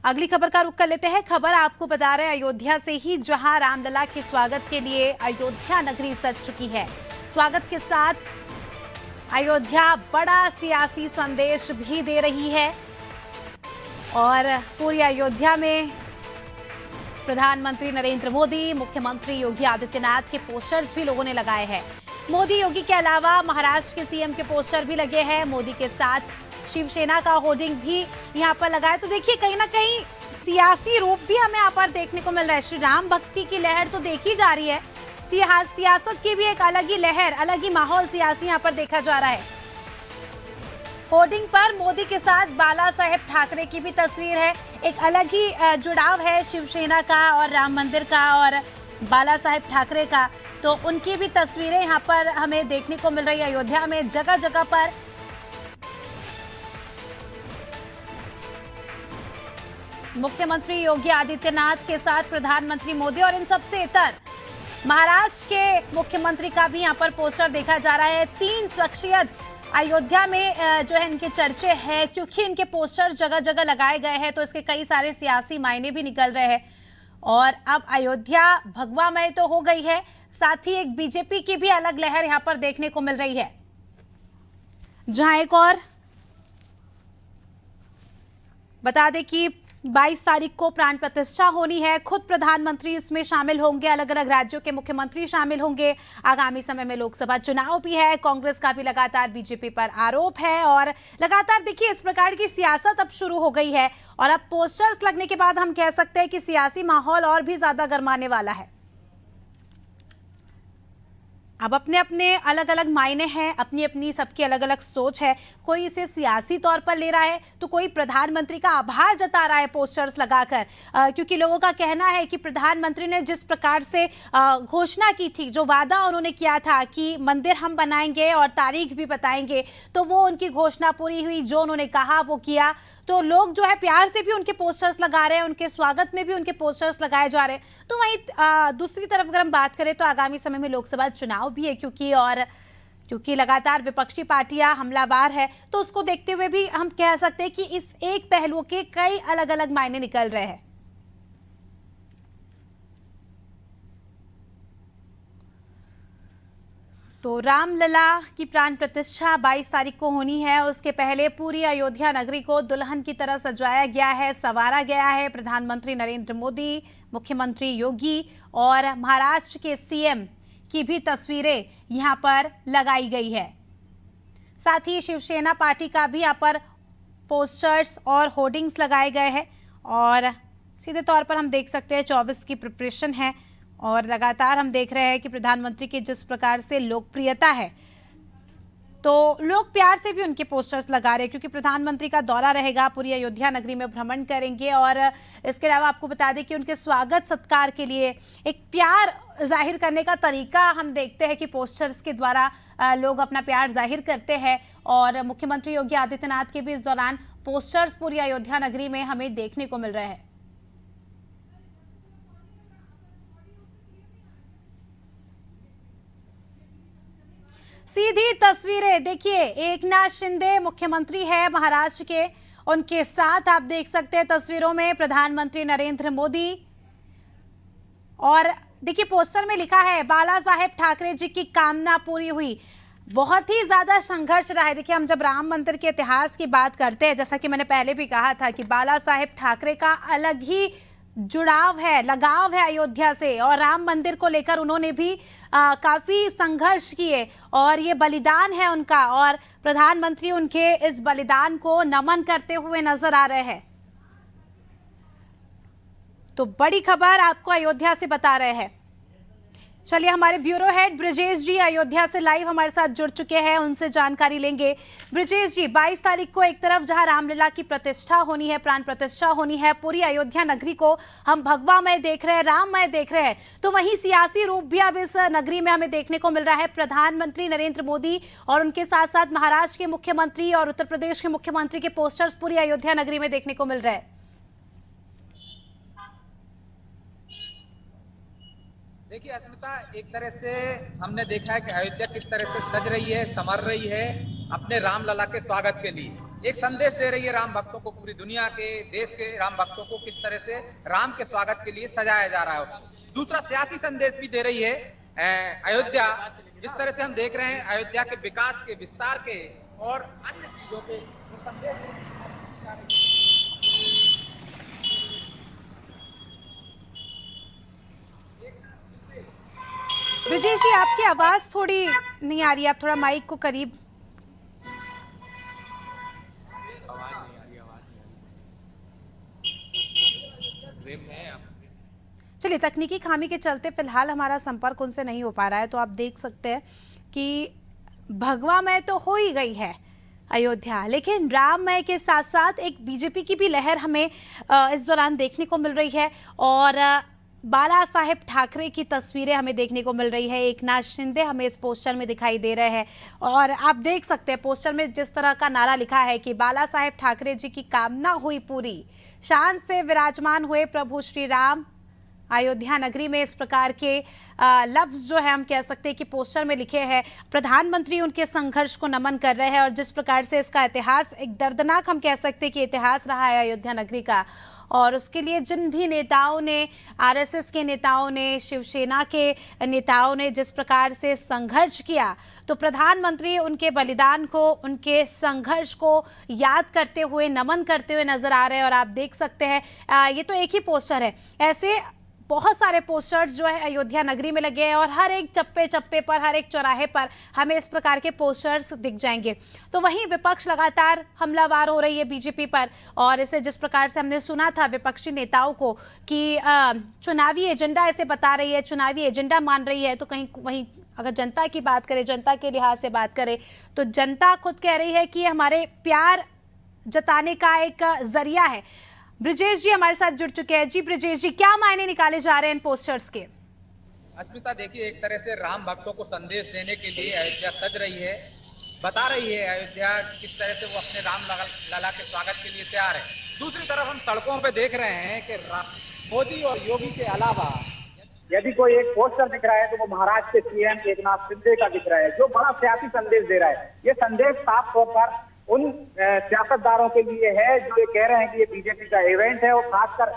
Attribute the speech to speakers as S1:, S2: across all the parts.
S1: अगली खबर का रुख कर लेते हैं। खबर आपको बता रहे हैं अयोध्या से ही, जहां रामलला के स्वागत के लिए अयोध्या नगरी सज चुकी है। स्वागत के साथ अयोध्या बड़ा सियासी संदेश भी दे रही है और पूरी अयोध्या में प्रधानमंत्री नरेंद्र मोदी, मुख्यमंत्री योगी आदित्यनाथ के पोस्टर्स भी लोगों ने लगाए हैं। मोदी योगी के अलावा महाराष्ट्र के सीएम के पोस्टर भी लगे हैं। मोदी के साथ शिवसेना का होर्डिंग भी यहाँ पर लगा है। तो देखिए, कहीं ना कहीं सियासी रूप भी हमें यहाँ पर देखने को मिल रहा है। श्री राम भक्ति की लहर तो देखी जा रही है, सियासत की भी एक अलग ही लहर, अलग ही माहौल सियासी यहाँ पर देखा जा रहा है। होर्डिंग पर मोदी के साथ बाला साहेब ठाकरे की भी तस्वीर है। एक अलग ही जुड़ाव है शिवसेना का और राम मंदिर का और बाला साहेब ठाकरे का, तो उनकी भी तस्वीरें यहाँ पर हमें देखने को मिल रही है। अयोध्या में जगह जगह पर मुख्यमंत्री योगी आदित्यनाथ के साथ प्रधानमंत्री मोदी और इन सबसे इतर महाराष्ट्र के मुख्यमंत्री का भी यहाँ पर पोस्टर देखा जा रहा है। 3 शख्सियत अयोध्या में जो है इनके चर्चे हैं, क्योंकि इनके पोस्टर जगह जगह लगाए गए हैं, तो इसके कई सारे सियासी मायने भी निकल रहे हैं। और अब अयोध्या भगवामय तो हो गई है, साथ ही एक बीजेपी की भी अलग लहर यहाँ पर देखने को मिल रही है। जहां एक और बता दें कि 22 तारीख को प्राण प्रतिष्ठा होनी है। खुद प्रधानमंत्री इसमें शामिल होंगे, अलग अलग राज्यों के मुख्यमंत्री शामिल होंगे। आगामी समय में लोकसभा चुनाव भी है। कांग्रेस का भी लगातार बीजेपी पर आरोप है और लगातार देखिए इस प्रकार की सियासत अब शुरू हो गई है। और अब पोस्टर्स लगने के बाद हम कह सकते हैं कि सियासी माहौल और भी ज्यादा गर्माने वाला है। अब अपने अपने अलग अलग मायने हैं, अपनी अपनी सबकी अलग अलग सोच है। कोई इसे सियासी तौर पर ले रहा है तो कोई प्रधानमंत्री का आभार जता रहा है पोस्टर्स लगाकर, क्योंकि लोगों का कहना है कि प्रधानमंत्री ने जिस प्रकार से घोषणा की थी, जो वादा उन्होंने किया था कि मंदिर हम बनाएंगे और तारीख भी बताएंगे, तो वो उनकी घोषणा पूरी हुई। जो उन्होंने कहा वो किया। तो लोग जो है प्यार से भी उनके पोस्टर्स लगा रहे हैं, उनके स्वागत में भी उनके पोस्टर्स लगाए जा रहे हैं। तो वहीं दूसरी तरफ अगर हम बात करें तो आगामी समय में लोकसभा चुनाव भी है, क्योंकि लगातार विपक्षी पार्टियां हमलावार है, तो उसको देखते हुए भी हम कह सकते हैं कि इस एक पहलू के कई अलग अलग मायने निकल रहे हैं। तो रामलला की प्राण प्रतिष्ठा 22 तारीख को होनी है। उसके पहले पूरी अयोध्या नगरी को दुल्हन की तरह सजाया गया है, संवारा गया है। प्रधानमंत्री नरेंद्र मोदी, मुख्यमंत्री योगी और महाराष्ट्र के सीएम की भी तस्वीरें यहां पर लगाई गई है। साथ ही शिवसेना पार्टी का भी यहां पर पोस्टर्स और होर्डिंग्स लगाए गए हैं और सीधे तौर पर हम देख सकते हैं 24 की प्रिपरेशन है और लगातार हम देख रहे हैं कि प्रधानमंत्री की जिस प्रकार से लोकप्रियता है, तो लोग प्यार से भी उनके पोस्टर्स लगा रहे हैं, क्योंकि प्रधानमंत्री का दौरा रहेगा, पूरी अयोध्या नगरी में भ्रमण करेंगे। और इसके अलावा आपको बता दें कि उनके स्वागत सत्कार के लिए एक प्यार जाहिर करने का तरीका हम देखते हैं कि पोस्टर्स के द्वारा लोग अपना प्यार जाहिर करते हैं। और मुख्यमंत्री योगी आदित्यनाथ के भी इस दौरान पोस्टर्स पूरी अयोध्या नगरी में हमें देखने को मिल रहे हैं। सीधी तस्वीरें देखिए, एकनाथ शिंदे मुख्यमंत्री है महाराष्ट्र के, उनके साथ आप देख सकते हैं तस्वीरों में प्रधानमंत्री नरेंद्र मोदी। और देखिए पोस्टर में लिखा है बाला साहेब ठाकरे जी की कामना पूरी हुई। बहुत ही ज्यादा संघर्ष रहा है। देखिए, हम जब राम मंदिर के इतिहास की बात करते हैं, जैसा कि मैंने पहले भी कहा था कि बाला साहेब ठाकरे का अलग ही जुड़ाव है, लगाव है अयोध्या से, और राम मंदिर को लेकर उन्होंने भी काफी संघर्ष किए और ये बलिदान है उनका, और प्रधानमंत्री उनके इस बलिदान को नमन करते हुए नजर आ रहे हैं। तो बड़ी खबर आपको अयोध्या से बता रहे हैं। चलिए, हमारे ब्यूरो हेड ब्रिजेश जी अयोध्या से लाइव हमारे साथ जुड़ चुके हैं, उनसे जानकारी लेंगे। ब्रिजेश जी, 22 तारीख को एक तरफ जहां रामलला की प्रतिष्ठा होनी है, प्राण प्रतिष्ठा होनी है, पूरी अयोध्या नगरी को हम भगवामय देख रहे हैं, राममय देख रहे हैं, तो वहीं सियासी रूप भी अब इस नगरी में हमें देखने को मिल रहा है। प्रधानमंत्री नरेंद्र मोदी और उनके साथ साथ महाराष्ट्र के मुख्यमंत्री और उत्तर प्रदेश के मुख्यमंत्री के पोस्टर्स पूरी अयोध्या नगरी में देखने को मिल रहे हैं।
S2: देखिए अस्मिता, एक तरह से हमने देखा है कि अयोध्या किस तरह से सज रही है, संवर रही है अपने रामलला के स्वागत के लिए। एक संदेश दे रही है राम भक्तों को, पूरी दुनिया के देश के राम भक्तों को किस तरह से राम के स्वागत के लिए सजाया जा रहा है उसको। दूसरा सियासी संदेश भी दे रही है अयोध्या, जिस तरह से हम देख रहे हैं अयोध्या के विकास के, विस्तार के और अन्य चीजों के संदेश।
S1: ब्रिजेश जी, आपकी आवाज थोड़ी नहीं आ रही, आप थोड़ा माइक को करीब। चलिए, तकनीकी खामी के चलते फिलहाल हमारा संपर्क उनसे नहीं हो पा रहा है। तो आप देख सकते हैं कि भगवामय तो हो ही गई है अयोध्या, लेकिन राममय के साथ साथ एक बीजेपी की भी लहर हमें इस दौरान देखने को मिल रही है और बाला साहेब ठाकरे की तस्वीरें हमें देखने को मिल रही है। एकनाथ शिंदे हमें इस पोस्टर में दिखाई दे रहे हैं और आप देख सकते हैं पोस्टर में जिस तरह का नारा लिखा है कि बाला साहेब ठाकरे जी की कामना हुई पूरी, शान से विराजमान हुए प्रभु श्री राम अयोध्या नगरी में। इस प्रकार के लफ्ज जो है हम कह सकते हैं कि पोस्टर में लिखे हैं। प्रधानमंत्री उनके संघर्ष को नमन कर रहे हैं और जिस प्रकार से इसका इतिहास एक दर्दनाक हम कह सकते हैं कि इतिहास रहा है अयोध्या नगरी का, और उसके लिए जिन भी नेताओं ने, आरएसएस के नेताओं ने, शिवसेना के नेताओं ने जिस प्रकार से संघर्ष किया, तो प्रधानमंत्री उनके बलिदान को, उनके संघर्ष को याद करते हुए, नमन करते हुए नजर आ रहे हैं। और आप देख सकते हैं ये तो एक ही पोस्टर है, ऐसे बहुत सारे पोस्टर्स जो है अयोध्या नगरी में लगे हैं और हर एक चप्पे चप्पे पर, हर एक चौराहे पर हमें इस प्रकार के पोस्टर्स दिख जाएंगे। तो वहीं विपक्ष लगातार हमलावार हो रही है बीजेपी पर, और इसे जिस प्रकार से हमने सुना था विपक्षी नेताओं को कि चुनावी एजेंडा ऐसे बता रही है, चुनावी एजेंडा मान रही है, तो कहीं वहीं अगर जनता की बात करें, जनता के लिहाज से बात करें, तो जनता खुद कह रही है कि हमारे प्यार जताने का एक जरिया है। ब्रिजेश जी हमारे साथ जुड़ चुके हैं। जी ब्रिजेश जी, क्या मायने निकाले जा रहे हैं इन पोस्टर्स के?
S2: अस्मिता, देखिए, एक तरह से राम भक्तों को संदेश देने के लिए अयोध्या सज रही है, बता रही है अयोध्या किस तरह से वो अपने राम लला के स्वागत के लिए तैयार है। दूसरी तरफ हम सड़कों पे देख रहे हैं कि मोदी और योगी के अलावा
S3: यदि कोई एक पोस्टर दिख रहा है तो वो महाराष्ट्र के सीएम एकनाथ शिंदे का दिख रहा है, जो बड़ा सियासी संदेश दे रहा है। ये संदेश साफ तौर पर उन सियासतदारों के लिए है जो ये कह रहे हैं कि ये बीजेपी का इवेंट है, और खासकर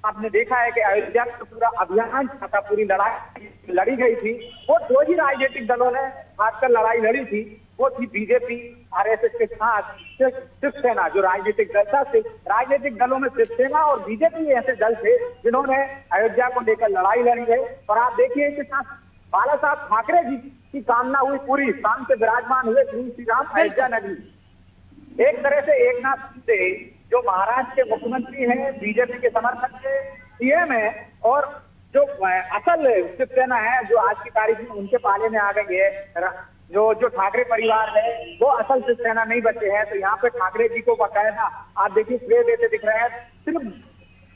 S3: आपने देखा है कि अयोध्या का पूरा अभियान था, पूरी लड़ाई लड़ी गई थी, वो दो ही राजनीतिक दलों ने खासकर लड़ाई लड़ी थी, वो थी बीजेपी आरएसएस के साथ शिवसेना। जो राजनीतिक दल था, राजनीतिक दलों में शिवसेना और बीजेपी ऐसे दल थे जिन्होंने अयोध्या को लेकर लड़ाई लड़ी है। और आप देखिए इसके साथ बाला साहब ठाकरे जी की कामना हुई पूरी, शान से विराजमान हुए श्री राम अयोध्या नगरी। एक तरह से एकनाथ शिंदे जो महाराष्ट्र के मुख्यमंत्री हैं, बीजेपी के समर्थक के सीएम है, और जो असल शिवसेना है जो आज की तारीख में उनके पाले में आ गई है, जो ठाकरे परिवार है वो असल शिवसेना नहीं बचे हैं। तो यहाँ पे ठाकरे जी को बकायदा आप देखिए श्रेय देते दिख रहे हैं। सिर्फ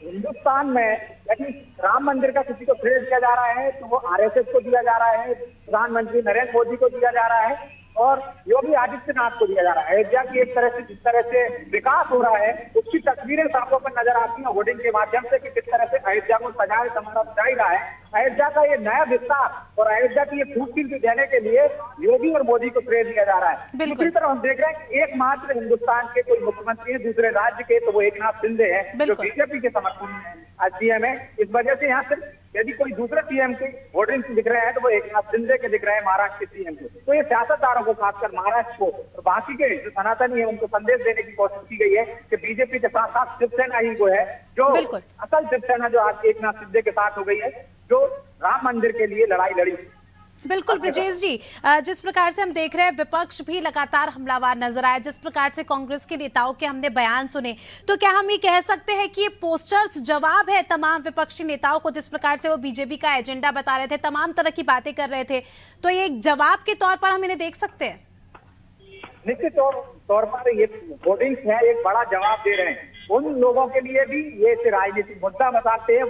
S3: हिंदुस्तान में यदि राम मंदिर का किसी को श्रेय दिया जा रहा है तो वो आरएसएस को दिया जा रहा है, प्रधानमंत्री नरेंद्र मोदी को दिया जा रहा है और योगी आदित्यनाथ को दिया जा रहा है। अयोध्या की एक तरह से जिस तरह से विकास हो रहा है उसकी तस्वीरें साफों पर नजर आती हैं होर्डिंग के माध्यम से कि किस तरह से अयोध्या को सजाए सजाई रहा है। अयोध्या का ये नया विस्तार और अयोध्या की ये खूबसूरती देने के लिए योगी और मोदी को श्रेय दिया जा रहा है। दूसरी तरफ हम देख रहे हैं कि एकमात्र हिंदुस्तान के कोई मुख्यमंत्री है दूसरे राज्य के, तो वो एकनाथ शिंदे है जो बीजेपी के समर्थन सीएम है। इस वजह से यहाँ सिर्फ यदि कोई दूसरे सीएम के होर्डिंग्स दिख रहे हैं तो वो एकनाथ शिंदे के दिख रहे हैं, महाराष्ट्र के सीएम के। तो ये सियासतदारों को, खासकर महाराष्ट्र को और बाकी के जो सनातनी है उनको संदेश देने की कोशिश की गई है कि बीजेपी के साथ साथ शिवसेना ही को है जो असल शिवसेना जो आज एकनाथ शिंदे के साथ हो गई है, जो राम मंदिर के लिए लड़ाई लड़ी।
S1: बिल्कुल ब्रिजेश जी, जिस प्रकार से हम देख रहे हैं विपक्ष भी लगातार हमलावर नजर आया, जिस प्रकार से कांग्रेस के नेताओं के हमने बयान सुने, तो क्या हम ये कह सकते हैं कि ये पोस्टर्स जवाब है तमाम विपक्षी नेताओं को? जिस प्रकार से वो बीजेपी का एजेंडा बता रहे थे, तमाम तरह की बातें कर रहे थे, तो ये एक जवाब के तौर पर हम इन्हें देख सकते हैं?
S3: निश्चित तौर पर ये होर्डिंग्स है एक बड़ा जवाब दे रहे हैं उन लोगों के लिए भी ये राजनीतिक मुद्दा बताते हैं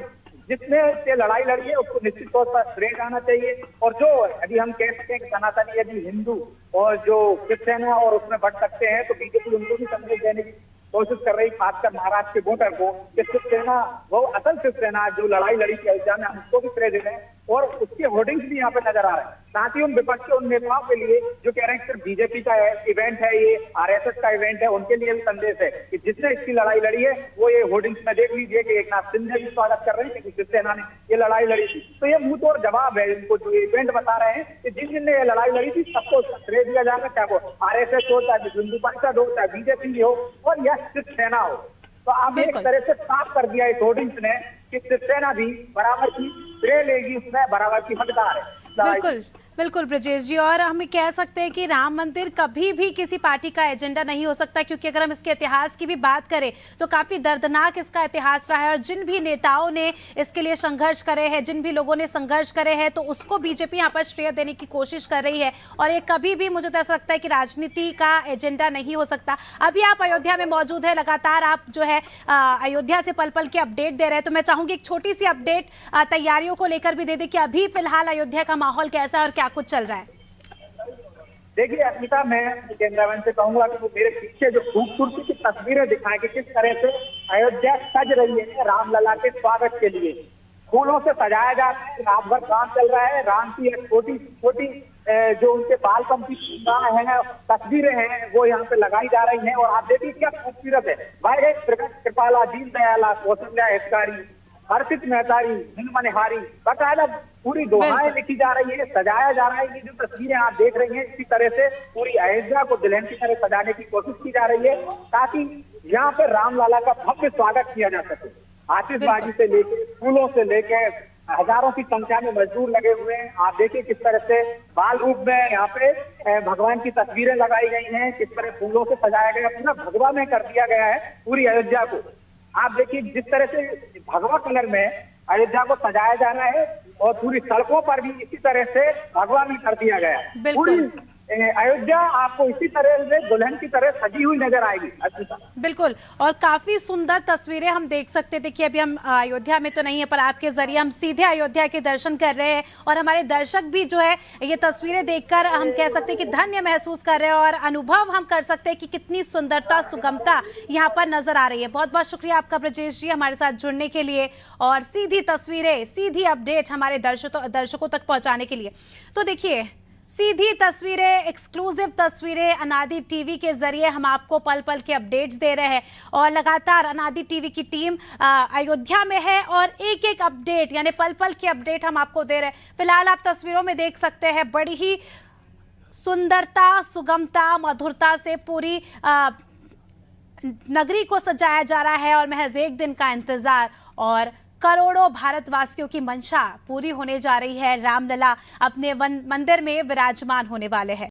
S3: जिसने से लड़ाई लड़ी है उसको निश्चित तौर पर श्रेय जाना चाहिए। और जो यदि हम कह सकें कि सनातनी यदि हिंदू और जो शिवसेना और उसमें बढ़ सकते हैं तो बीजेपी उनको भी संदेश देने की कोशिश कर रही, खासकर महाराष्ट्र के वोटर को, कि शिवसेना वो असल शिवसेना जो लड़ाई लड़ी थी अयोध्या में, हम उसको भी श्रेय दे रहे हैं और उसके होर्डिंग्स भी यहाँ पे नजर आ रहे हैं। साथ ही उन विपक्ष के उन नेताओं के लिए जो कह रहे हैं सिर्फ बीजेपी का इवेंट है, ये आरएसएस का इवेंट है, उनके लिए भी संदेश है कि जिसने इसकी लड़ाई लड़ी है वो ये होर्डिंग्स में देख लीजिए कि एकनाथ शिंदे भी स्वागत कर रहे हैं क्योंकि शिवसेना ने ये लड़ाई लड़ी थी। तो ये मुंह तोड़ जवाब है इनको जो इवेंट बता रहे हैं कि जिन जिनने ये लड़ाई लड़ी थी सबको श्रेय दिया जाएगा, चाहे वो आरएसएस हो, चाहे हिंदू परिषद हो, चाहे बीजेपी हो और यह शिवसेना हो। तो अब एक तरह से साफ कर दिया इस होर्डिंग्स ने कि शिवसेना भी बराबर की श्रेय लेगी, उसमें बराबर की हकदार है।
S1: बिल्कुल बिल्कुल ब्रजेश जी, और हम कह सकते हैं कि राम मंदिर कभी भी किसी पार्टी का एजेंडा नहीं हो सकता, क्योंकि अगर हम इसके इतिहास की भी बात करें तो काफी दर्दनाक इसका इतिहास रहा है और जिन भी नेताओं ने इसके लिए संघर्ष करे हैं, जिन भी लोगों ने संघर्ष करे हैं, तो उसको बीजेपी यहाँ पर श्रेय देने की कोशिश कर रही है और ये कभी भी मुझे तो ऐसा लगता है कि राजनीति का एजेंडा नहीं हो सकता। अभी आप अयोध्या में मौजूद है, लगातार आप जो है अयोध्या से पल पल के अपडेट दे रहे हैं, तो मैं चाहूंगी एक छोटी सी अपडेट तैयारियों को लेकर भी दे दें कि अभी फिलहाल अयोध्या का माहौल कैसा है और क्या कुछ चल रहा है।
S3: देखिए अस्मिता, मैं कैमरामैन से कहूंगा कि वो मेरे पीछे जो खूबसूरती की तस्वीरें दिखाएं कि किस तरह से अयोध्या सज रही है रामलला के स्वागत के लिए। फूलों से सजाया जा रहा है, रात भर काम चल रहा है। राम की एक छोटी छोटी जो उनके बालपन की है तस्वीरें हैं वो यहाँ पे लगाई जा रही हैं और आप देखिए क्या खूबसूरत है। भाई कृपाला, दीन दयाला, कौशल्या हितकारी, हर्षित मेहतारी, मनहारी, बकायदा पूरी दुआएं लिखी जा रही है, सजाया जा रहा है। ये जो तस्वीरें आप देख रही हैं इसी तरह से पूरी अयोध्या को दुल्हन की तरह सजाने की कोशिश की जा रही है ताकि यहाँ पर रामलला का भव्य स्वागत किया जा सके। आतिशबाजी से लेके, फूलों से लेके, हजारों की संख्या में मजदूर लगे हुए हैं। आप देखिए किस तरह से बाल रूप में यहाँ पे भगवान की तस्वीरें लगाई गई हैं, किस तरह फूलों से सजाया गया, पूरा भगवा में कर दिया गया है पूरी अयोध्या को। आप देखिए जिस तरह से भगवा कलर में अयोध्या को सजाया जा रहा है और पूरी सड़कों पर भी इसी तरह से भगवा में कर दिया गया है। पूरी अयोध्या आपको इसी तरह से दुल्हन की तरह सजी हुई नजर आएगी।
S1: बिल्कुल, और काफी सुंदर तस्वीरें हम देख सकते हैं। देखिए अभी हम अयोध्या में तो नहीं है, पर आपके जरिए हम सीधे अयोध्या के दर्शन कर रहे हैं और हमारे दर्शक भी जो है ये तस्वीरें देखकर हम कह सकते हैं कि धन्य महसूस कर रहे हैं और अनुभव हम कर सकते हैं कि कितनी सुंदरता, सुगमता यहाँ पर नजर आ रही है। बहुत बहुत शुक्रिया आपका ब्रजेश जी हमारे साथ जुड़ने के लिए और सीधी तस्वीरें, सीधी अपडेट हमारे दर्शकों तक पहुंचाने के लिए। तो देखिए सीधी तस्वीरें, एक्सक्लूसिव तस्वीरें अनादि टीवी के जरिए हम आपको पल पल के अपडेट्स दे रहे हैं और लगातार अनादि टीवी की टीम अयोध्या में है और एक एक अपडेट यानी पल पल के अपडेट हम आपको दे रहे हैं। फिलहाल आप तस्वीरों में देख सकते हैं बड़ी ही सुंदरता, सुगमता, मधुरता से पूरी नगरी को सजाया जा रहा है और महज एक दिन का इंतजार और करोड़ों भारतवासियों की मंशा पूरी होने जा रही है। रामलला अपने मंदिर में विराजमान होने वाले हैं।